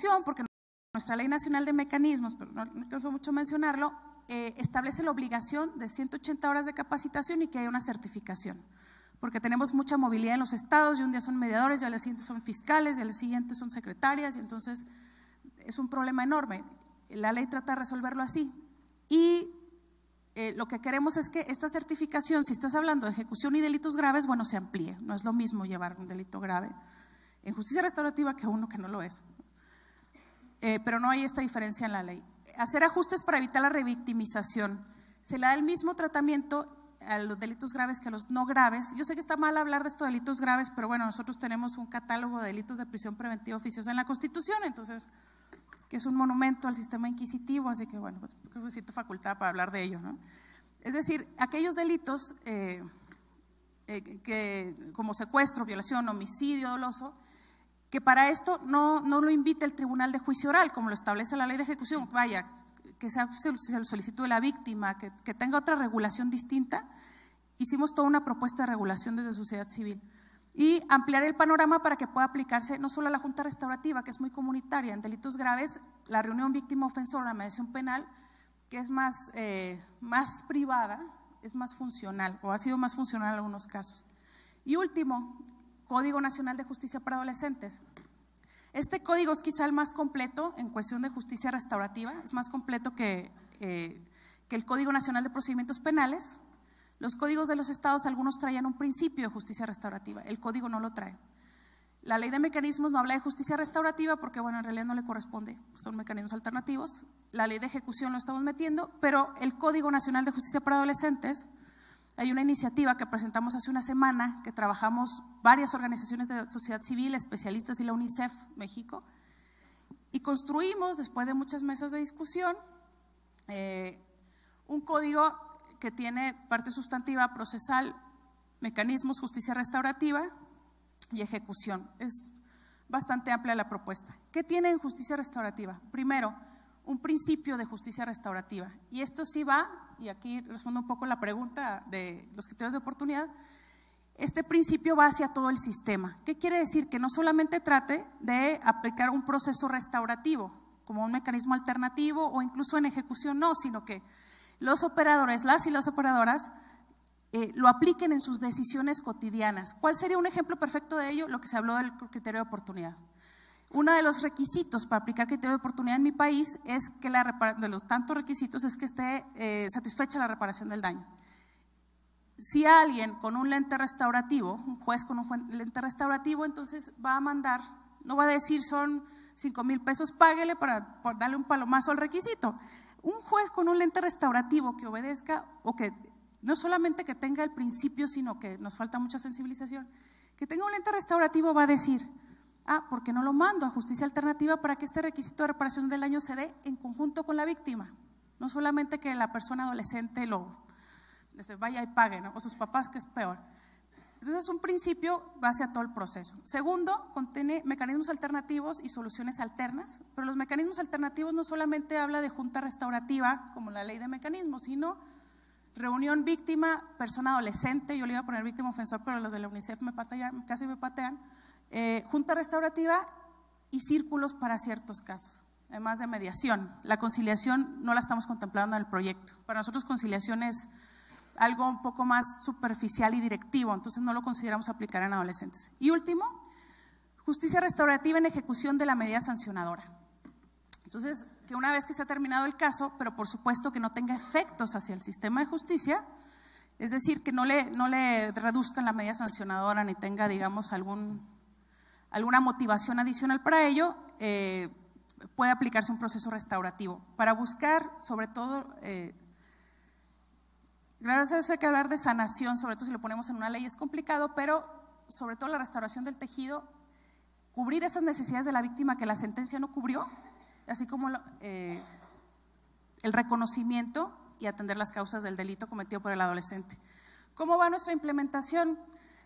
ejecución, porque nuestra Ley Nacional de Mecanismos, pero no alcanzo mucho mencionarlo, establece la obligación de 180 horas de capacitación y que haya una certificación, porque tenemos mucha movilidad en los estados, y un día son mediadores, y al siguiente son fiscales, y al siguiente son secretarias, y entonces es un problema enorme. La ley trata de resolverlo así. Y lo que queremos es que esta certificación, si estás hablando de ejecución y delitos graves, bueno, se amplíe. No es lo mismo llevar un delito grave en justicia restaurativa que uno que no lo es. Pero no hay esta diferencia en la ley. Hacer ajustes para evitar la revictimización. Se le da el mismo tratamiento a los delitos graves que a los no graves. Yo sé que está mal hablar de estos delitos graves, pero bueno, nosotros tenemos un catálogo de delitos de prisión preventiva oficiosa en la Constitución, entonces, que es un monumento al sistema inquisitivo, así que bueno, pues necesito facultad para hablar de ello, ¿no? Es decir, aquellos delitos como secuestro, violación, homicidio doloso, que para esto no lo invita el Tribunal de Juicio Oral, como lo establece la Ley de Ejecución, vaya, que sea el solicitud de la víctima, que tenga otra regulación distinta. Hicimos toda una propuesta de regulación desde sociedad civil y ampliar el panorama para que pueda aplicarse no solo a la Junta Restaurativa, que es muy comunitaria, en delitos graves, la reunión víctima-ofensor, la mediación penal, que es más privada, es más funcional, o ha sido más funcional en algunos casos. Y último, Código Nacional de Justicia para Adolescentes. Este código es quizá el más completo en cuestión de justicia restaurativa, es más completo que el Código Nacional de Procedimientos Penales. Los códigos de los estados, algunos traían un principio de justicia restaurativa, el código no lo trae. La Ley de Mecanismos no habla de justicia restaurativa porque, bueno, en realidad no le corresponde, son mecanismos alternativos. La Ley de Ejecución lo estamos metiendo, pero el Código Nacional de Justicia para Adolescentes, hay una iniciativa que presentamos hace una semana, que trabajamos varias organizaciones de sociedad civil, especialistas y la UNICEF México, y construimos, después de muchas mesas de discusión, un código que tiene parte sustantiva, procesal, mecanismos, justicia restaurativa y ejecución. Es bastante amplia la propuesta. ¿Qué tiene en justicia restaurativa? Primero, un principio de justicia restaurativa, y esto sí va, y aquí respondo un poco la pregunta de los criterios de oportunidad. Este principio va hacia todo el sistema. ¿Qué quiere decir? Que no solamente trate de aplicar un proceso restaurativo como un mecanismo alternativo o incluso en ejecución, no, sino que los operadores, las y las operadoras lo apliquen en sus decisiones cotidianas. ¿Cuál sería un ejemplo perfecto de ello? Lo que se habló del criterio de oportunidad. Uno de los requisitos para aplicar criterio de oportunidad en mi país es que de los tantos requisitos es que esté satisfecha la reparación del daño. Si alguien con un lente restaurativo, un juez con un lente restaurativo, entonces va a mandar, no va a decir son 5,000 pesos, páguele para darle un palomazo al requisito. Un juez con un lente restaurativo que obedezca, o que no solamente que tenga el principio, sino que nos falta mucha sensibilización, que tenga un lente restaurativo va a decir, ¿por qué no lo mando a justicia alternativa para que este requisito de reparación del daño se dé en conjunto con la víctima? No solamente que la persona adolescente vaya y pague, ¿no? O sus papás, que es peor. Entonces, un principio va hacia todo el proceso. Segundo, contiene mecanismos alternativos y soluciones alternas, pero los mecanismos alternativos no solamente habla de junta restaurativa, como la Ley de Mecanismos, sino reunión víctima, persona adolescente, yo le iba a poner víctima ofensor, pero los de la UNICEF casi me patean, junta restaurativa y círculos para ciertos casos, además de mediación. La conciliación no la estamos contemplando en el proyecto. Para nosotros conciliación es algo un poco más superficial y directivo, entonces no lo consideramos aplicar en adolescentes. Y último, justicia restaurativa en ejecución de la medida sancionadora. Entonces, que una vez que se ha terminado el caso, pero por supuesto que no tenga efectos hacia el sistema de justicia, es decir, que no le reduzcan la medida sancionadora ni tenga, digamos, alguna motivación adicional para ello, puede aplicarse un proceso restaurativo para buscar, sobre todo, gracias a que hablar de sanación, sobre todo si lo ponemos en una ley es complicado, pero sobre todo la restauración del tejido, cubrir esas necesidades de la víctima que la sentencia no cubrió, así como el reconocimiento y atender las causas del delito cometido por el adolescente. ¿Cómo va nuestra implementación?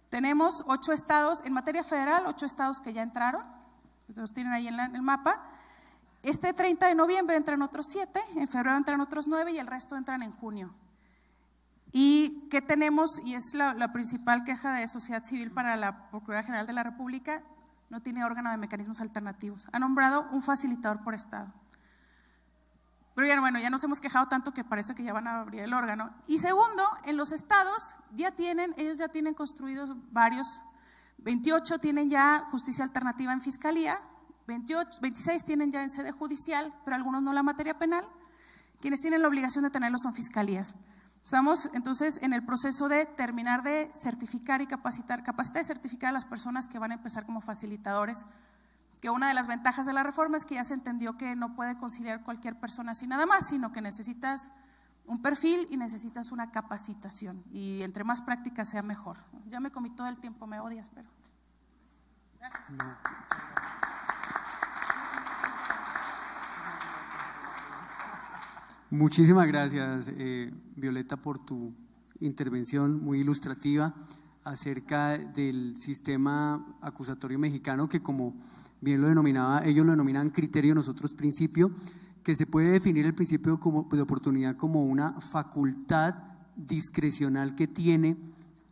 Tenemos 8 estados, en materia federal, 8 estados que ya entraron, los tienen ahí en el mapa. Este 30 de noviembre entran otros 7, en febrero entran otros 9 y el resto entran en junio. ¿Y qué tenemos? Y es la principal queja de sociedad civil para la Procuraduría General de la República, no tiene órgano de mecanismos alternativos. Ha nombrado un facilitador por estado. Pero ya, bueno, ya nos hemos quejado tanto que parece que ya van a abrir el órgano. Y segundo, en los estados ellos ya tienen construidos varios, 28 tienen ya justicia alternativa en fiscalía, 26 tienen ya en sede judicial, pero algunos no la materia penal. Quienes tienen la obligación de tenerlo son fiscalías. Estamos entonces en el proceso de terminar de certificar y capacitar y certificar a las personas que van a empezar como facilitadores, que una de las ventajas de la reforma es que ya se entendió que no puede conciliar cualquier persona así nada más, sino que necesitas un perfil y necesitas una capacitación, y entre más práctica sea mejor. Ya me comí todo el tiempo, me odias, pero gracias. No. Muchísimas gracias, Violeta, por tu intervención muy ilustrativa acerca del sistema acusatorio mexicano, que como bien lo denominaba, ellos lo denominan criterio, nosotros principio, que se puede definir el principio de oportunidad como una facultad discrecional que tiene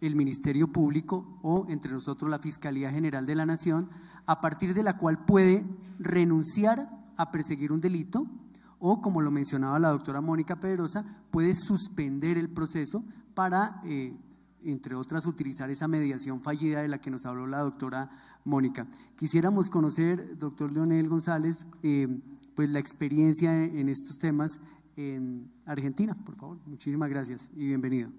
el Ministerio Público o entre nosotros la Fiscalía General de la Nación, a partir de la cual puede renunciar a perseguir un delito o, como lo mencionaba la doctora Mónica Pedrosa, puede suspender el proceso para, entre otras, utilizar esa mediación fallida de la que nos habló la doctora Mónica. Quisiéramos conocer, doctor Leonel González, pues la experiencia en estos temas en Argentina, por favor. Muchísimas gracias y bienvenido.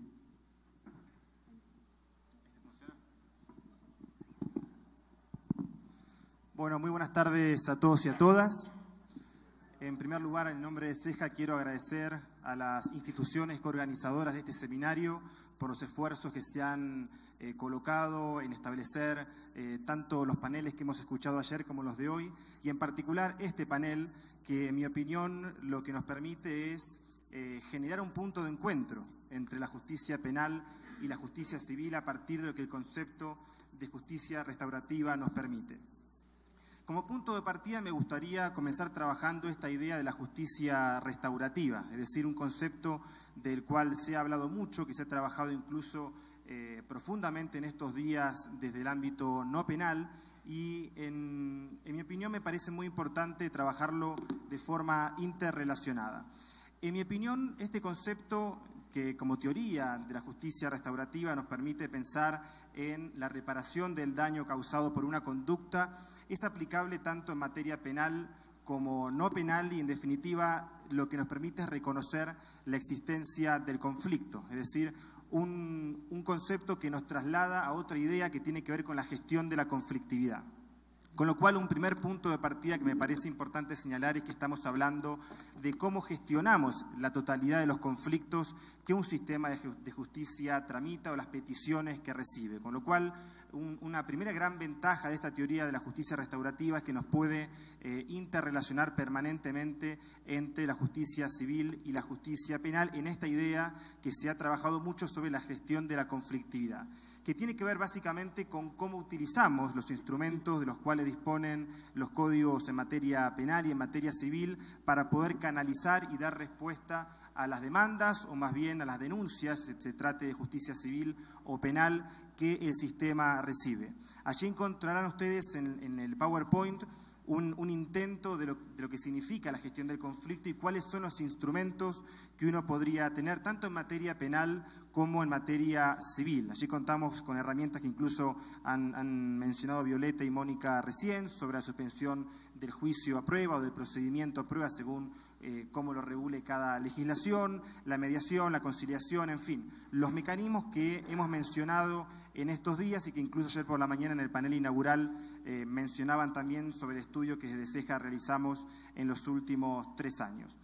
Bueno, muy buenas tardes a todos y a todas. En primer lugar, en nombre de CEJA, quiero agradecer a las instituciones coorganizadoras de este seminario por los esfuerzos que se han colocado en establecer tanto los paneles que hemos escuchado ayer como los de hoy, y en particular este panel que, en mi opinión, lo que nos permite es generar un punto de encuentro entre la justicia penal y la justicia civil a partir de lo que el concepto de justicia restaurativa nos permite. Como punto de partida me gustaría comenzar trabajando esta idea de la justicia restaurativa, es decir, un concepto del cual se ha hablado mucho, que se ha trabajado incluso profundamente en estos días desde el ámbito no penal, y en mi opinión me parece muy importante trabajarlo de forma interrelacionada. En mi opinión, este concepto, que como teoría de la justicia restaurativa nos permite pensar en la reparación del daño causado por una conducta, es aplicable tanto en materia penal como no penal, y en definitiva lo que nos permite es reconocer la existencia del conflicto, es decir, un concepto que nos traslada a otra idea que tiene que ver con la gestión de la conflictividad. Con lo cual, un primer punto de partida que me parece importante señalar es que estamos hablando de cómo gestionamos la totalidad de los conflictos que un sistema de justicia tramita o las peticiones que recibe. Con lo cual, una primera gran ventaja de esta teoría de la justicia restaurativa es que nos puede interrelacionar permanentemente entre la justicia civil y la justicia penal en esta idea que se ha trabajado mucho sobre la gestión de la conflictividad, que tiene que ver básicamente con cómo utilizamos los instrumentos de los cuales disponen los códigos en materia penal y en materia civil para poder canalizar y dar respuesta a las demandas, o más bien a las denuncias, se trate de justicia civil o penal, que el sistema recibe. Allí encontrarán ustedes en el PowerPoint un intento de lo que significa la gestión del conflicto y cuáles son los instrumentos que uno podría tener tanto en materia penal como en materia civil. Allí contamos con herramientas que incluso han mencionado Violeta y Mónica recién, sobre la suspensión del juicio a prueba o del procedimiento a prueba según cómo lo regule cada legislación, la mediación, la conciliación, en fin, los mecanismos que hemos mencionado en estos días y que incluso ayer por la mañana en el panel inaugural mencionaban también sobre el estudio que desde CEJA realizamos en los últimos 3 años.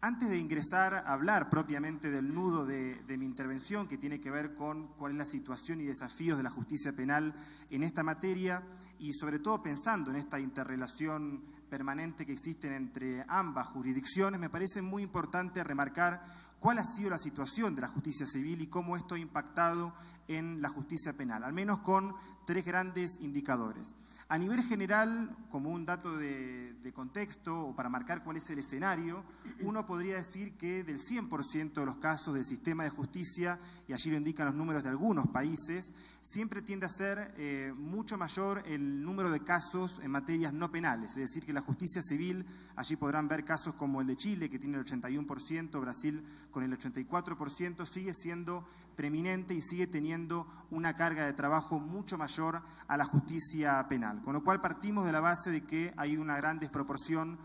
Antes de ingresar a hablar propiamente del nudo de mi intervención, que tiene que ver con cuál es la situación y desafíos de la justicia penal en esta materia, y sobre todo pensando en esta interrelación permanente que existen entre ambas jurisdicciones, me parece muy importante remarcar cuál ha sido la situación de la justicia civil y cómo esto ha impactado en la justicia penal, al menos con 3 grandes indicadores. A nivel general, como un dato de contexto o para marcar cuál es el escenario, uno podría decir que del 100% de los casos del sistema de justicia, y allí lo indican los números de algunos países, siempre tiende a ser mucho mayor el número de casos en materias no penales, es decir, que la justicia civil, allí podrán ver casos como el de Chile, que tiene el 81%, Brasil con el 84%, sigue siendo preeminente y sigue teniendo una carga de trabajo mucho mayor a la justicia penal. Con lo cual partimos de la base de que hay una gran desproporción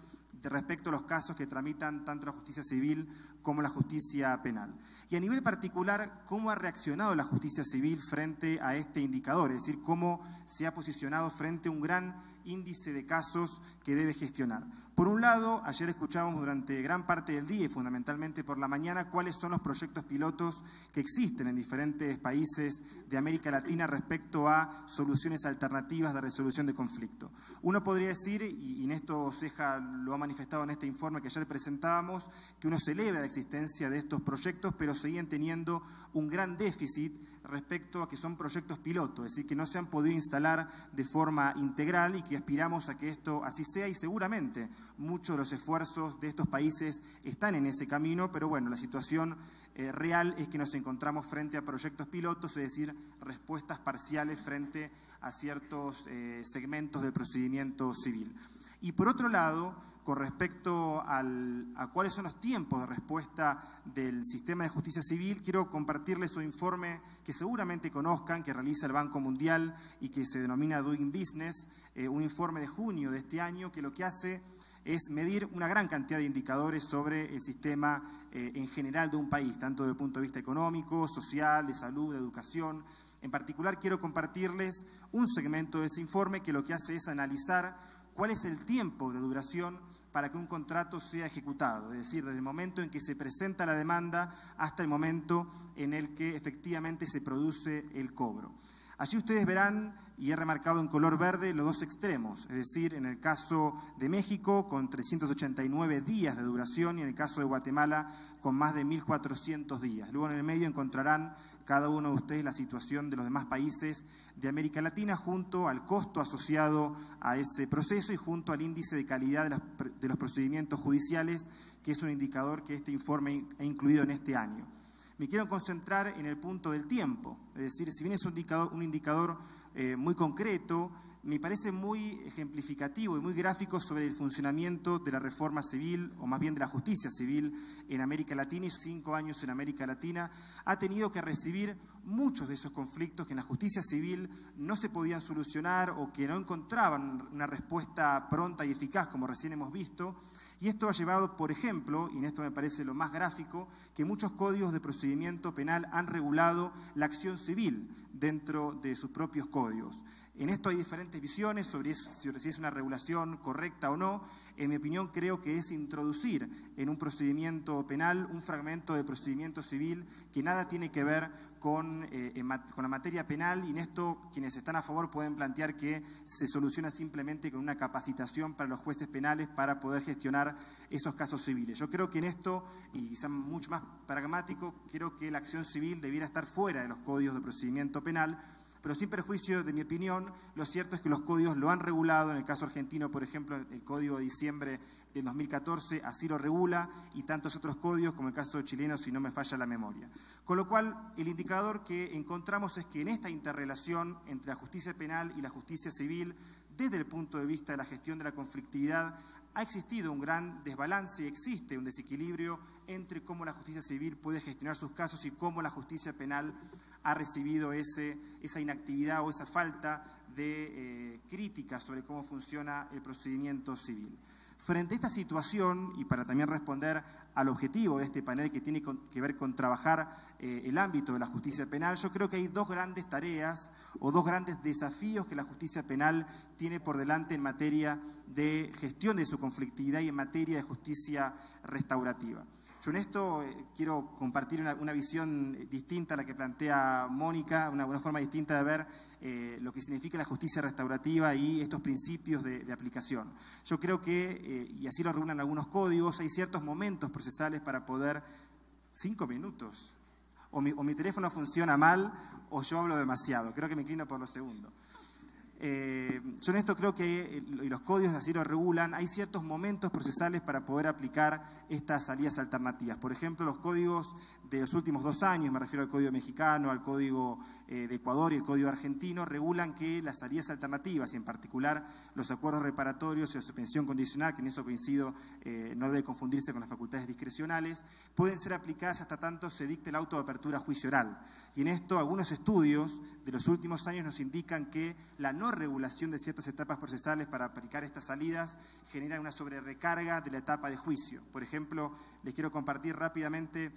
respecto a los casos que tramitan tanto la justicia civil como la justicia penal. Y a nivel particular, ¿cómo ha reaccionado la justicia civil frente a este indicador? Es decir, ¿cómo se ha posicionado frente a un gran índice de casos que debe gestionar? Por un lado, ayer escuchábamos durante gran parte del día y fundamentalmente por la mañana cuáles son los proyectos pilotos que existen en diferentes países de América Latina respecto a soluciones alternativas de resolución de conflicto. Uno podría decir, y Néstor Ceja lo ha manifestado en este informe que ayer presentábamos, que uno celebra la existencia de estos proyectos, pero seguían teniendo un gran déficit respecto a que son proyectos pilotos, es decir, que no se han podido instalar de forma integral y que aspiramos a que esto así sea y seguramente muchos de los esfuerzos de estos países están en ese camino, pero bueno, la situación real es que nos encontramos frente a proyectos pilotos, es decir, respuestas parciales frente a ciertos segmentos del procedimiento civil. Y por otro lado, con respecto a cuáles son los tiempos de respuesta del sistema de justicia civil, quiero compartirles un informe que seguramente conozcan, que realiza el Banco Mundial y que se denomina Doing Business, un informe de junio de este año que lo que hace es medir una gran cantidad de indicadores sobre el sistema en general de un país, tanto desde el punto de vista económico, social, de salud, de educación. En particular quiero compartirles un segmento de ese informe que lo que hace es analizar cuál es el tiempo de duración para que un contrato sea ejecutado, es decir, desde el momento en que se presenta la demanda hasta el momento en el que efectivamente se produce el cobro. Allí ustedes verán, y he remarcado en color verde, los dos extremos, es decir, en el caso de México con 389 días de duración y en el caso de Guatemala con más de 1.400 días. Luego en el medio encontrarán cada uno de ustedes la situación de los demás países de América Latina junto al costo asociado a ese proceso y junto al índice de calidad de los procedimientos judiciales, que es un indicador que este informe ha incluido en este año. Me quiero concentrar en el punto del tiempo, es decir, si bien es un indicador muy concreto, me parece muy ejemplificativo y muy gráfico sobre el funcionamiento de la reforma civil, o más bien de la justicia civil en América Latina, y 5 años en América Latina, ha tenido que recibir muchos de esos conflictos que en la justicia civil no se podían solucionar o que no encontraban una respuesta pronta y eficaz, como recién hemos visto. Y esto ha llevado, por ejemplo, y en esto me parece lo más gráfico, que muchos códigos de procedimiento penal han regulado la acción civil dentro de sus propios códigos. En esto hay diferentes visiones sobre si es una regulación correcta o no. En mi opinión, creo que es introducir en un procedimiento penal un fragmento de procedimiento civil que nada tiene que ver con la materia penal, y en esto quienes están a favor pueden plantear que se soluciona simplemente con una capacitación para los jueces penales para poder gestionar esos casos civiles. Yo creo que en esto, y quizá mucho más pragmático, creo que la acción civil debiera estar fuera de los códigos de procedimiento penal, pero sin perjuicio de mi opinión, lo cierto es que los códigos lo han regulado. En el caso argentino, por ejemplo, el Código de diciembre del 2014 así lo regula, y tantos otros códigos como el caso chileno, si no me falla la memoria. Con lo cual, el indicador que encontramos es que en esta interrelación entre la justicia penal y la justicia civil, desde el punto de vista de la gestión de la conflictividad, ha existido un gran desbalance y existe un desequilibrio entre cómo la justicia civil puede gestionar sus casos y cómo la justicia penal ha recibido esa inactividad o esa falta de crítica sobre cómo funciona el procedimiento civil. Frente a esta situación, y para también responder al objetivo de este panel que tiene que ver con trabajar el ámbito de la justicia penal, yo creo que hay dos grandes tareas o dos grandes desafíos que la justicia penal tiene por delante en materia de gestión de su conflictividad y en materia de justicia restaurativa. Yo en esto quiero compartir una visión distinta a la que plantea Mónica, una forma distinta de ver lo que significa la justicia restaurativa y estos principios de aplicación. Yo creo que, y así lo regulan algunos códigos, hay ciertos momentos procesales para poder 5 minutos. O mi teléfono funciona mal o yo hablo demasiado. Creo que me inclino por lo segundo. Yo en esto creo que los códigos así lo regulan. Hay ciertos momentos procesales para poder aplicar estas salidas alternativas. Por ejemplo, los códigos de los últimos 2 años, me refiero al código mexicano, al código de Ecuador y el código argentino, regulan que las salidas alternativas, y en particular los acuerdos reparatorios y la suspensión condicional, que en eso coincido, no debe confundirse con las facultades discrecionales, pueden ser aplicadas hasta tanto se dicte el auto de apertura a juicio oral. Y en esto algunos estudios de los últimos años nos indican que la no regulación de ciertas etapas procesales para aplicar estas salidas genera una sobrerecarga de la etapa de juicio. Por ejemplo, les quiero compartir rápidamente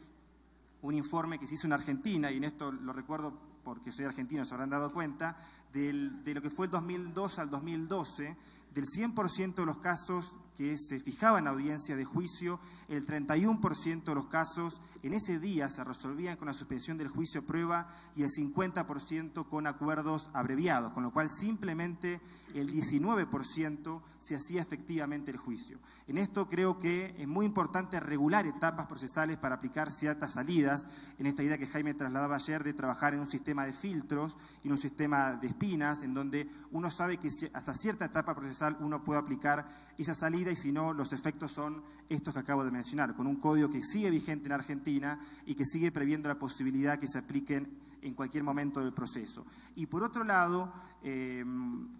un informe que se hizo en Argentina, y en esto lo recuerdo porque soy argentino, se habrán dado cuenta, de lo que fue el 2002 al 2012, del 100% de los casos que se fijaban en audiencia de juicio, el 31% de los casos en ese día se resolvían con la suspensión del juicio a prueba y el 50% con acuerdos abreviados, con lo cual simplemente el 19% se hacía efectivamente el juicio. En esto creo que es muy importante regular etapas procesales para aplicar ciertas salidas, en esta idea que Jaime trasladaba ayer de trabajar en un sistema de filtros y en un sistema de espinas, en donde uno sabe que hasta cierta etapa procesal uno puede aplicar esa salida, y si no, los efectos son estos que acabo de mencionar, con un código que sigue vigente en Argentina y que sigue previendo la posibilidad que se apliquen en cualquier momento del proceso. Y por otro lado,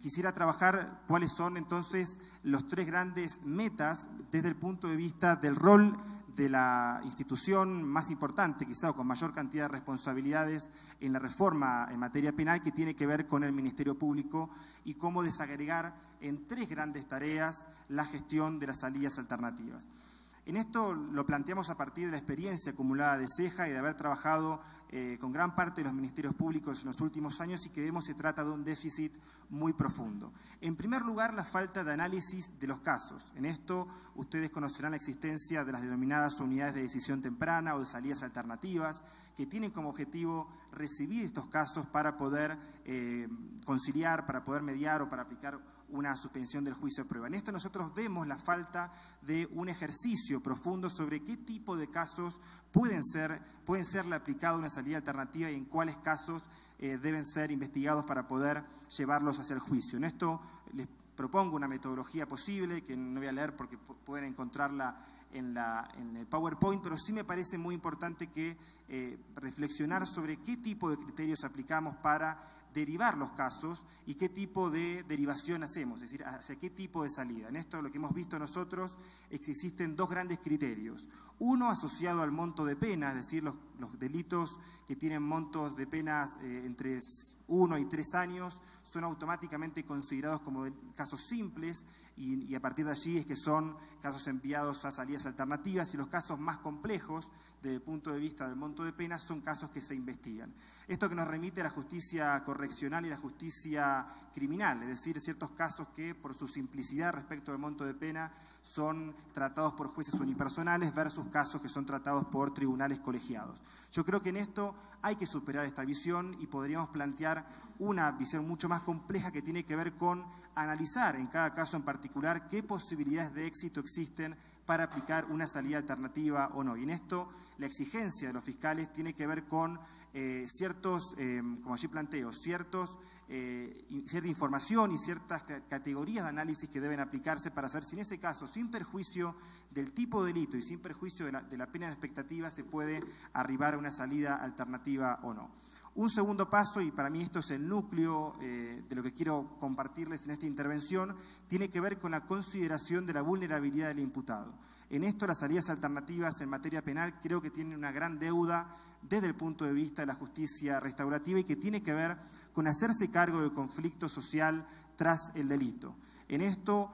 quisiera trabajar cuáles son entonces los 3 grandes metas desde el punto de vista del rol de la institución más importante, quizá, o con mayor cantidad de responsabilidades en la reforma en materia penal, que tiene que ver con el Ministerio Público y cómo desagregar en 3 grandes tareas la gestión de las salidas alternativas. En esto lo planteamos a partir de la experiencia acumulada de CEJA y de haber trabajado con gran parte de los ministerios públicos en los últimos años, y que vemos se trata de un déficit muy profundo. En primer lugar, la falta de análisis de los casos. En esto ustedes conocerán la existencia de las denominadas unidades de decisión temprana o de salidas alternativas, que tienen como objetivo recibir estos casos para poder conciliar, para poder mediar o para aplicar una suspensión del juicio a prueba. En esto nosotros vemos la falta de un ejercicio profundo sobre qué tipo de casos pueden serle aplicada una salida alternativa y en cuáles casos deben ser investigados para poder llevarlos hacia el juicio. En esto les propongo una metodología posible, que no voy a leer porque pueden encontrarla en el PowerPoint, pero sí me parece muy importante que reflexionar sobre qué tipo de criterios aplicamos para derivar los casos y qué tipo de derivación hacemos, es decir, hacia qué tipo de salida. En esto lo que hemos visto nosotros es que existen 2 grandes criterios. Uno asociado al monto de pena, es decir, los delitos que tienen montos de penas entre 1 y 3 años son automáticamente considerados como casos simples, y a partir de allí es que son casos enviados a salidas alternativas, y los casos más complejos desde el punto de vista del monto de penas son casos que se investigan. Esto que nos remite a la justicia correccional y la justicia criminal, es decir, ciertos casos que por su simplicidad respecto al monto de pena son tratados por jueces unipersonales versus casos que son tratados por tribunales colegiados. Yo creo que en esto hay que superar esta visión y podríamos plantear una visión mucho más compleja que tiene que ver con analizar en cada caso en particular qué posibilidades de éxito existen para aplicar una salida alternativa o no. Y en esto la exigencia de los fiscales tiene que ver con ciertos, como allí planteo, cierta información y ciertas categorías de análisis que deben aplicarse para saber si en ese caso, sin perjuicio del tipo de delito y sin perjuicio de la pena en expectativa, se puede arribar a una salida alternativa o no. Un segundo paso, y para mí esto es el núcleo de lo que quiero compartirles en esta intervención, tiene que ver con la consideración de la vulnerabilidad del imputado. En esto las salidas alternativas en materia penal creo que tienen una gran deuda desde el punto de vista de la justicia restaurativa, y que tiene que ver con hacerse cargo del conflicto social tras el delito. En esto,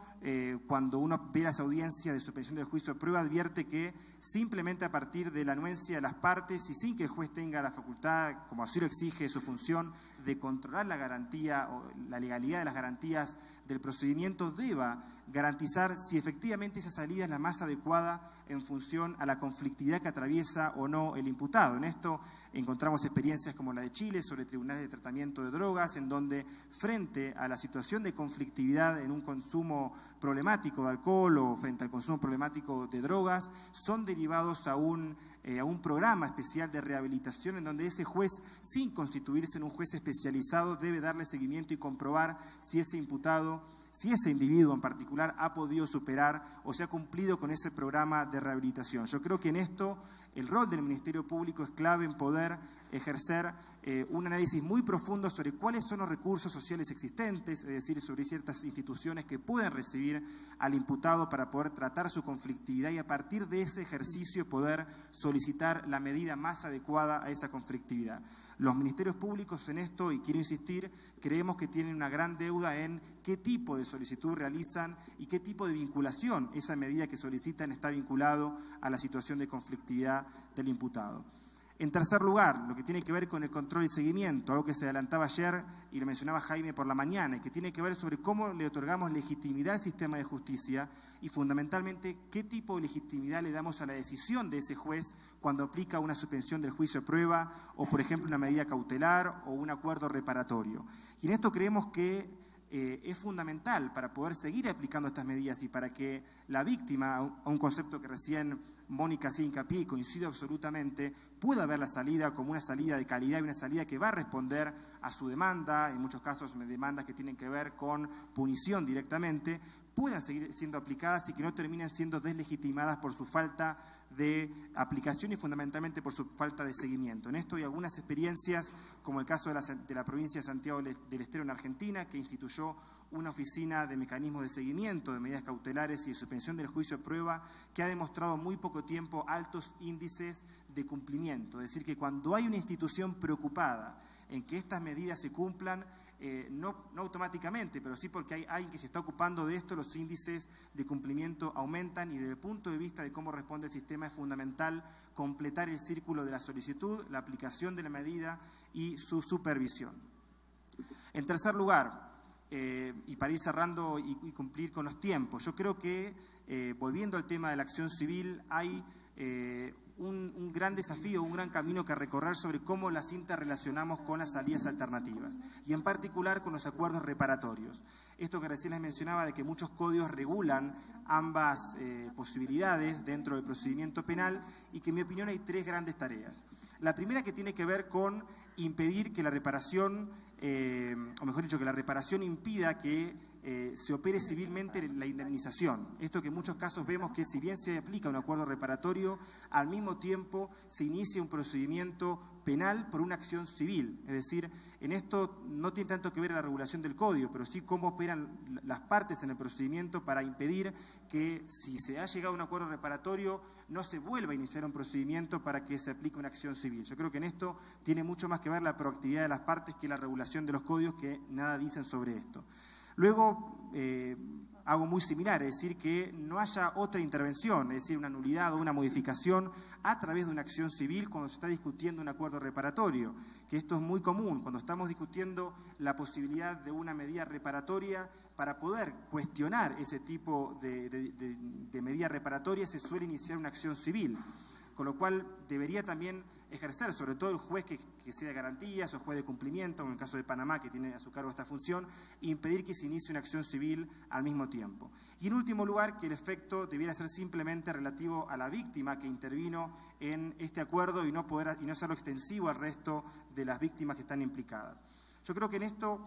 cuando uno ve las audiencias de suspensión del juicio de prueba, advierte que simplemente a partir de la anuencia de las partes y sin que el juez tenga la facultad, como así lo exige su función, de controlar la garantía o la legalidad de las garantías del procedimiento deba garantizar si efectivamente esa salida es la más adecuada en función a la conflictividad que atraviesa o no el imputado. En esto encontramos experiencias como la de Chile sobre tribunales de tratamiento de drogas, en donde frente a la situación de conflictividad en un consumo problemático de alcohol o frente al consumo problemático de drogas, son derivados a un programa especial de rehabilitación en donde ese juez, sin constituirse en un juez especializado, debe darle seguimiento y comprobar si ese imputado, si ese individuo en particular ha podido superar o se ha cumplido con ese programa de rehabilitación. Yo creo que en esto el rol del Ministerio Público es clave en poder ejercer un análisis muy profundo sobre cuáles son los recursos sociales existentes, es decir, sobre ciertas instituciones que pueden recibir al imputado para poder tratar su conflictividad y a partir de ese ejercicio poder solicitar la medida más adecuada a esa conflictividad. Los ministerios públicos en esto, y quiero insistir, creemos que tienen una gran deuda en qué tipo de solicitud realizan y qué tipo de vinculación esa medida que solicitan está vinculado a la situación de conflictividad del imputado. En tercer lugar, lo que tiene que ver con el control y seguimiento, algo que se adelantaba ayer y lo mencionaba Jaime por la mañana, y que tiene que ver sobre cómo le otorgamos legitimidad al sistema de justicia y fundamentalmente qué tipo de legitimidad le damos a la decisión de ese juez cuando aplica una suspensión del juicio de prueba o, por ejemplo, una medida cautelar o un acuerdo reparatorio. Y en esto creemos que es fundamental para poder seguir aplicando estas medidas y para que la víctima, a un concepto que recién Mónica hacía hincapié y coincido absolutamente, pueda ver la salida como una salida de calidad y una salida que va a responder a su demanda, en muchos casos demandas que tienen que ver con punición directamente, puedan seguir siendo aplicadas y que no terminen siendo deslegitimadas por su falta de aplicación y fundamentalmente por su falta de seguimiento. En esto hay algunas experiencias, como el caso de la provincia de Santiago del Estero en Argentina, que instituyó una oficina de mecanismos de seguimiento de medidas cautelares y de suspensión del juicio de prueba, que ha demostrado en muy poco tiempo altos índices de cumplimiento. Es decir, que cuando hay una institución preocupada en que estas medidas se cumplan, no automáticamente, pero sí porque hay alguien que se está ocupando de esto, los índices de cumplimiento aumentan y desde el punto de vista de cómo responde el sistema es fundamental completar el círculo de la solicitud, la aplicación de la medida y su supervisión. En tercer lugar, y para ir cerrando y cumplir con los tiempos, yo creo que, volviendo al tema de la acción civil, hay un gran desafío, un gran camino que recorrer sobre cómo las interrelacionamos con las salidas alternativas y en particular con los acuerdos reparatorios. Esto que recién les mencionaba de que muchos códigos regulan ambas posibilidades dentro del procedimiento penal y que en mi opinión hay tres grandes tareas. La primera que tiene que ver con impedir que la reparación, o mejor dicho, que la reparación impida que se opere civilmente la indemnización. Esto que en muchos casos vemos que si bien se aplica un acuerdo reparatorio, al mismo tiempo se inicia un procedimiento penal por una acción civil. Es decir, en esto no tiene tanto que ver la regulación del código, pero sí cómo operan las partes en el procedimiento para impedir que si se ha llegado a un acuerdo reparatorio no se vuelva a iniciar un procedimiento para que se aplique una acción civil. Yo creo que en esto tiene mucho más que ver la proactividad de las partes que la regulación de los códigos, que nada dicen sobre esto. Luego, algo muy similar, es decir, que no haya otra intervención, es decir, una nulidad o una modificación a través de una acción civil cuando se está discutiendo un acuerdo reparatorio, que esto es muy común, cuando estamos discutiendo la posibilidad de una medida reparatoria, para poder cuestionar ese tipo de medida reparatoria se suele iniciar una acción civil, con lo cual debería también ejercer, sobre todo el juez que sea de garantías o juez de cumplimiento, en el caso de Panamá, que tiene a su cargo esta función, impedir que se inicie una acción civil al mismo tiempo. Y en último lugar, que el efecto debiera ser simplemente relativo a la víctima que intervino en este acuerdo y no hacerlo extensivo al resto de las víctimas que están implicadas. Yo creo que en esto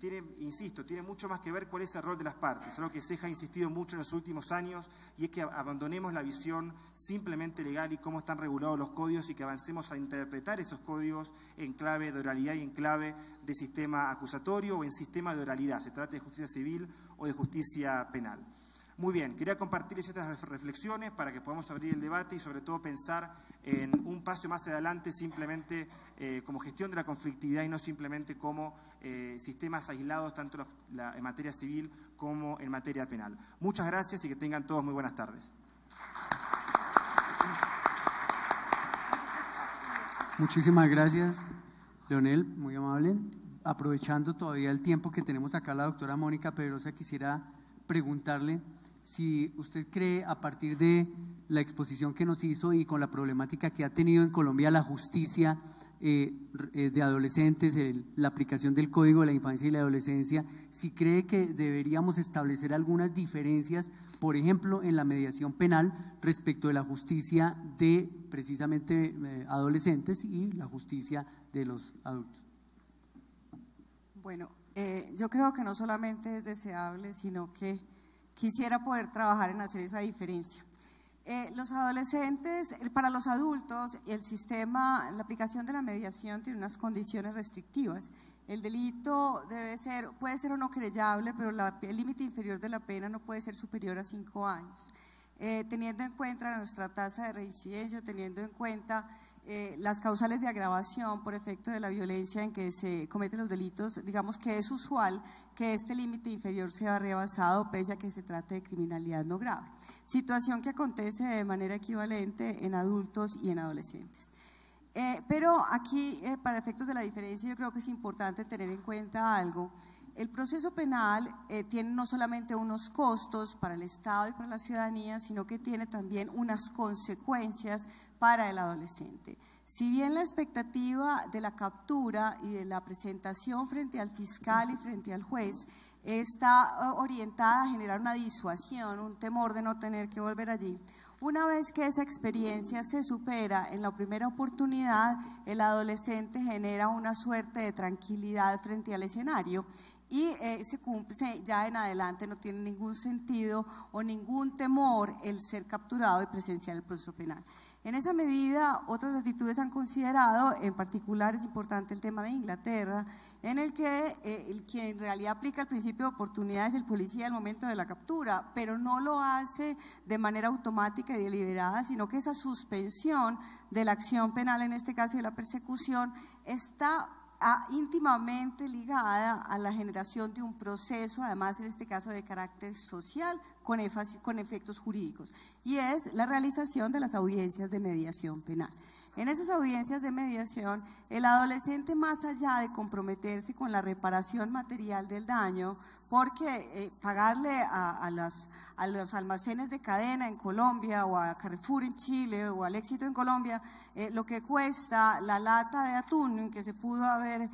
tiene mucho más que ver cuál es el rol de las partes, algo que Ceja ha insistido mucho en los últimos años, y es que abandonemos la visión simplemente legal y cómo están regulados los códigos y que avancemos a interpretar esos códigos en clave de oralidad y en clave de sistema acusatorio o en sistema de oralidad, se trate de justicia civil o de justicia penal. Muy bien, quería compartirles estas reflexiones para que podamos abrir el debate y sobre todo pensar en un paso más adelante simplemente como gestión de la conflictividad y no simplemente como sistemas aislados tanto en materia civil como en materia penal. Muchas gracias y que tengan todos muy buenas tardes. Muchísimas gracias. Leonel, muy amable. Aprovechando todavía el tiempo que tenemos acá, la doctora Mónica Pedrosa, quisiera preguntarle si usted cree, a partir de la exposición que nos hizo y con la problemática que ha tenido en Colombia la justicia de adolescentes, la aplicación del Código de la Infancia y la Adolescencia, si cree que deberíamos establecer algunas diferencias, por ejemplo, en la mediación penal respecto de la justicia de precisamente adolescentes y la justicia de los adultos. Bueno, yo creo que no solamente es deseable, sino que quisiera poder trabajar en hacer esa diferencia. Los adolescentes, para los adultos, el sistema, la aplicación de la mediación tiene unas condiciones restrictivas. El delito puede ser o no querellable, pero el límite inferior de la pena no puede ser superior a 5 años. Teniendo en cuenta nuestra tasa de reincidencia, teniendo en cuenta las causales de agravación por efecto de la violencia en que se cometen los delitos, digamos que es usual que este límite inferior sea rebasado pese a que se trate de criminalidad no grave, situación que acontece de manera equivalente en adultos y en adolescentes. Pero aquí, para efectos de la diferencia, yo creo que es importante tener en cuenta algo. El proceso penal tiene no solamente unos costos para el Estado y para la ciudadanía, sino que tiene también unas consecuencias para el adolescente. Si bien la expectativa de la captura y de la presentación frente al fiscal y frente al juez está orientada a generar una disuasión, un temor de no tener que volver allí, una vez que esa experiencia se supera en la primera oportunidad, el adolescente genera una suerte de tranquilidad frente al escenario y ya en adelante no tiene ningún sentido o ningún temor el ser capturado y presenciar el proceso penal. En esa medida, otras latitudes han considerado, en particular es importante el tema de Inglaterra, en el que quien en realidad aplica el principio de oportunidad es el policía al momento de la captura, pero no lo hace de manera automática y deliberada, sino que esa suspensión de la acción penal, en este caso de la persecución, está íntimamente ligada a la generación de un proceso, además en este caso de carácter social, con efectos jurídicos, y es la realización de las audiencias de mediación penal. En esas audiencias de mediación, el adolescente, más allá de comprometerse con la reparación material del daño, porque pagarle a los almacenes de cadena en Colombia o a Carrefour en Chile o al Éxito en Colombia, lo que cuesta la lata de atún que se pudo haber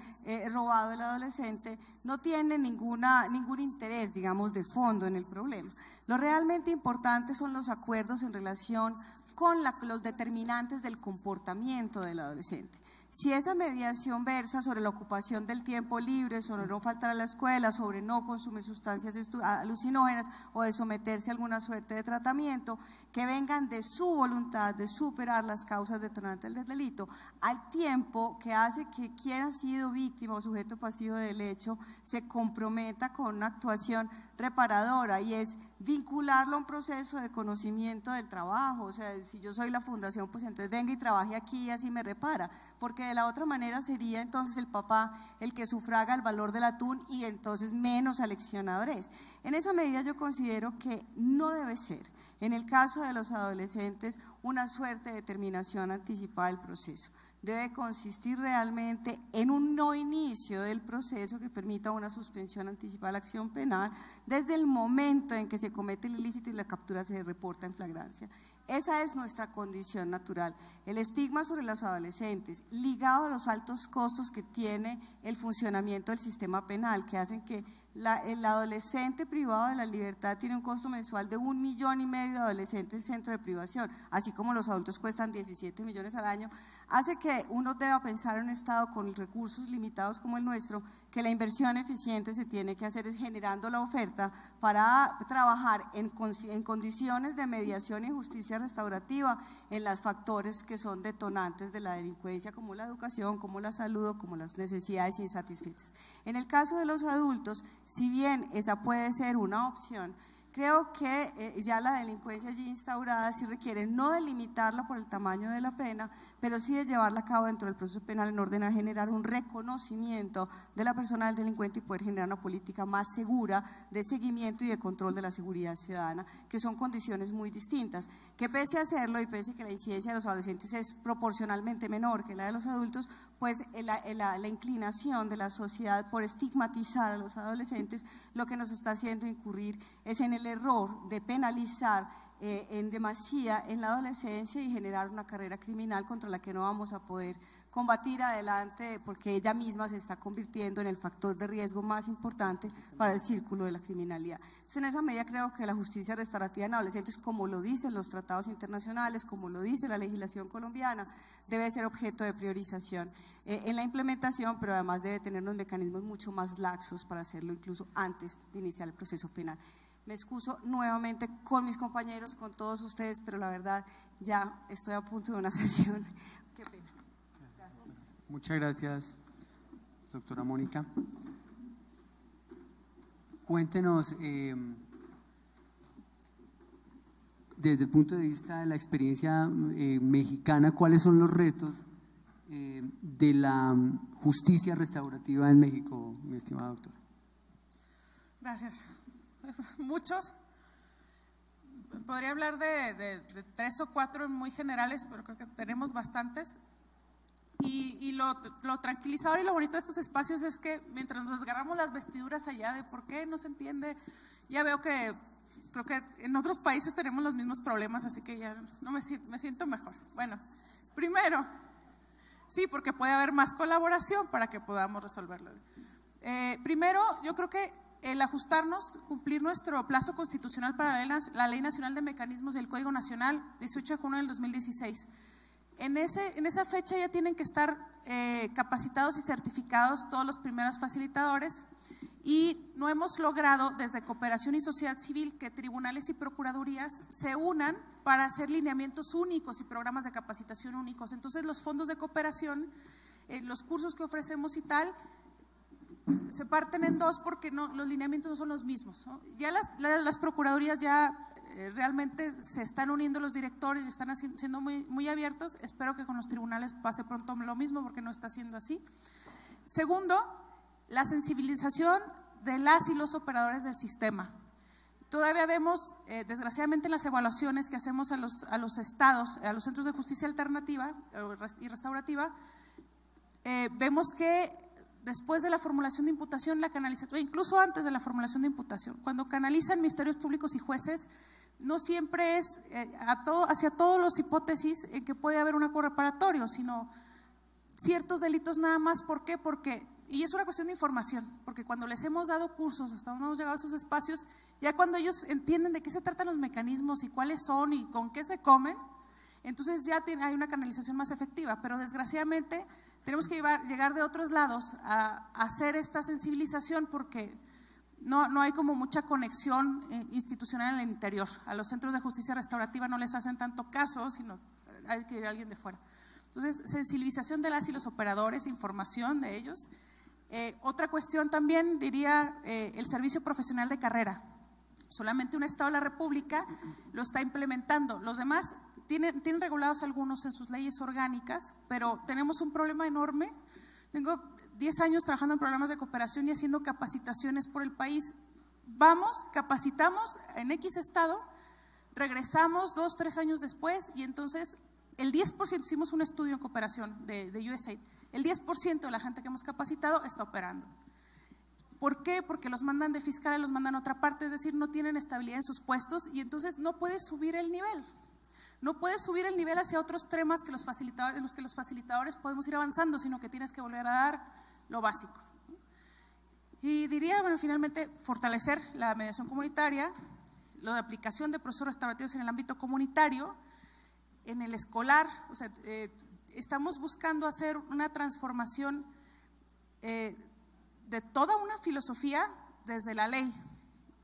robado el adolescente, no tiene ningún interés, digamos, de fondo en el problema. Lo realmente importante son los acuerdos en relación con los determinantes del comportamiento del adolescente. Si esa mediación versa sobre la ocupación del tiempo libre, sobre no faltar a la escuela, sobre no consumir sustancias alucinógenas o de someterse a alguna suerte de tratamiento, que vengan de su voluntad de superar las causas detonantes del delito, al tiempo que hace que quien ha sido víctima o sujeto pasivo del hecho se comprometa con una actuación reparadora, y es vincularlo a un proceso de conocimiento del trabajo. O sea, si yo soy la fundación, pues entonces venga y trabaje aquí y así me repara, porque de la otra manera sería entonces el papá el que sufraga el valor del atún y entonces menos aleccionador es. En esa medida yo considero que no debe ser, en el caso de los adolescentes, una suerte de terminación anticipada del proceso. Debe consistir realmente en un no inicio del proceso que permita una suspensión anticipada de la acción penal desde el momento en que se comete el ilícito y la captura se reporta en flagrancia. Esa es nuestra condición natural. El estigma sobre los adolescentes, ligado a los altos costos que tiene el funcionamiento del sistema penal, que hacen que el adolescente privado de la libertad tiene un costo mensual de 1,5 millones de adolescentes en centro de privación, así como los adultos cuestan 17 millones al año, hace que uno deba pensar en un Estado con recursos limitados como el nuestro, que la inversión eficiente se tiene que hacer es generando la oferta para trabajar en condiciones de mediación y justicia restaurativa en los factores que son detonantes de la delincuencia, como la educación, como la salud o como las necesidades insatisfechas. En el caso de los adultos, si bien esa puede ser una opción, Creo que ya la delincuencia allí instaurada sí requiere no de limitarla por el tamaño de la pena, pero sí de llevarla a cabo dentro del proceso penal en orden a generar un reconocimiento de la persona del delincuente y poder generar una política más segura de seguimiento y de control de la seguridad ciudadana, que son condiciones muy distintas, que pese a hacerlo y pese a que la incidencia de los adolescentes es proporcionalmente menor que la de los adultos, pues la inclinación de la sociedad por estigmatizar a los adolescentes lo que nos está haciendo incurrir es en el error de penalizar en demasía en la adolescencia y generar una carrera criminal contra la que no vamos a poder combatir adelante porque ella misma se está convirtiendo en el factor de riesgo más importante para el círculo de la criminalidad. Entonces, en esa medida creo que la justicia restaurativa en adolescentes, como lo dicen los tratados internacionales, como lo dice la legislación colombiana, debe ser objeto de priorización en la implementación, pero además debe tener unos mecanismos mucho más laxos para hacerlo incluso antes de iniciar el proceso penal. Me excuso nuevamente con mis compañeros, con todos ustedes, pero la verdad ya estoy a punto de una sesión. Qué pena. Gracias. Muchas gracias, doctora Mónica. Cuéntenos, desde el punto de vista de la experiencia mexicana, ¿cuáles son los retos de la justicia restaurativa en México, mi estimada doctora? Gracias. Muchos. Podría hablar de 3 o 4 muy generales, pero creo que tenemos bastantes. Y lo tranquilizador y lo bonito de estos espacios es que mientras nos desgarramos las vestiduras allá de por qué no se entiende, ya veo que creo que en otros países tenemos los mismos problemas, así que ya no me siento mejor. Bueno, primero, sí, porque puede haber más colaboración para que podamos resolverlo. Primero, yo creo que el ajustarnos, cumplir nuestro plazo constitucional para la Ley Nacional de Mecanismos y el Código Nacional, 18 de junio del 2016. En esa fecha ya tienen que estar capacitados y certificados todos los primeros facilitadores y no hemos logrado desde Cooperación y Sociedad Civil que tribunales y procuradurías se unan para hacer lineamientos únicos y programas de capacitación únicos. Entonces los fondos de cooperación, los cursos que ofrecemos y tal, se parten en dos porque los lineamientos no son los mismos, ¿no? Ya las procuradurías ya realmente se están uniendo los directores y están siendo muy abiertos. Espero que con los tribunales pase pronto lo mismo porque no está siendo así. Segundo, la sensibilización de las y los operadores del sistema. Todavía vemos, desgraciadamente en las evaluaciones que hacemos a los estados, a los centros de justicia alternativa y restaurativa, vemos que después de la formulación de imputación, la canalización, incluso antes de la formulación de imputación, cuando canalizan ministerios públicos y jueces, no siempre es hacia todas las hipótesis en que puede haber un acuerdo reparatorio, sino ciertos delitos nada más. ¿Por qué? Y es una cuestión de información, porque cuando les hemos dado cursos, hasta donde hemos llegado a esos espacios, ya cuando ellos entienden de qué se tratan los mecanismos y cuáles son y con qué se comen, entonces ya hay una canalización más efectiva, pero desgraciadamente tenemos que llegar de otros lados a hacer esta sensibilización porque no hay como mucha conexión institucional en el interior. A los centros de justicia restaurativa no les hacen tanto caso, sino hay que ir a alguien de fuera. Entonces, sensibilización de las y los operadores, información de ellos. Otra cuestión también, diría, el servicio profesional de carrera. Solamente un estado de la República lo está implementando. Los demás tienen regulados algunos en sus leyes orgánicas, pero tenemos un problema enorme. Tengo 10 años trabajando en programas de cooperación y haciendo capacitaciones por el país. Vamos, capacitamos en X estado, regresamos 2, 3 años después y entonces el 10%, hicimos un estudio en cooperación de USAID, el 10% de la gente que hemos capacitado está operando. ¿Por qué? Porque los mandan de fiscales, los mandan a otra parte, es decir, no tienen estabilidad en sus puestos y entonces no puedes subir el nivel. No puedes subir el nivel hacia otros temas en los que los facilitadores podemos ir avanzando, sino que tienes que volver a dar lo básico. Y diría, bueno, finalmente, fortalecer la mediación comunitaria, la de aplicación de procesos restaurativos en el ámbito comunitario, en el escolar. O sea, estamos buscando hacer una transformación de toda una filosofía desde la ley,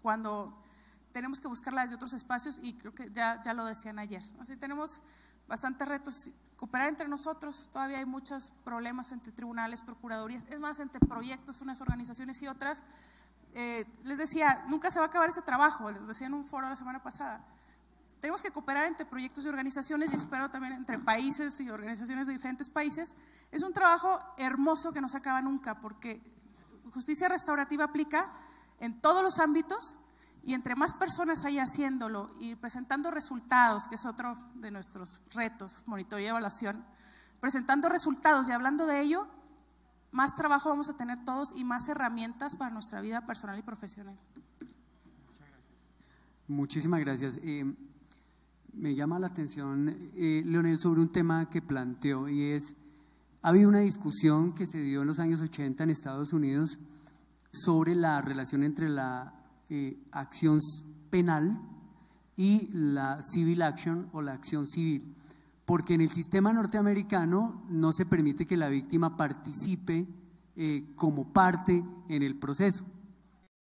cuando tenemos que buscarla desde otros espacios y creo que ya lo decían ayer. Así tenemos bastantes retos. Cooperar entre nosotros, todavía hay muchos problemas entre tribunales, procuradurías, es más, entre proyectos, unas organizaciones y otras. les decía, nunca se va a acabar este trabajo, les decía en un foro la semana pasada. Tenemos que cooperar entre proyectos y organizaciones y espero también entre países y organizaciones de diferentes países. Es un trabajo hermoso que no se acaba nunca porque justicia restaurativa aplica en todos los ámbitos y entre más personas haya haciéndolo y presentando resultados, que es otro de nuestros retos, monitoreo y evaluación, presentando resultados y hablando de ello, más trabajo vamos a tener todos y más herramientas para nuestra vida personal y profesional. Muchísimas gracias. Me llama la atención, Leonel, sobre un tema que planteó y es, ha habido una discusión que se dio en los años 80 en Estados Unidos sobre la relación entre la acción penal y la civil action o la acción civil, porque en el sistema norteamericano no se permite que la víctima participe como parte en el proceso.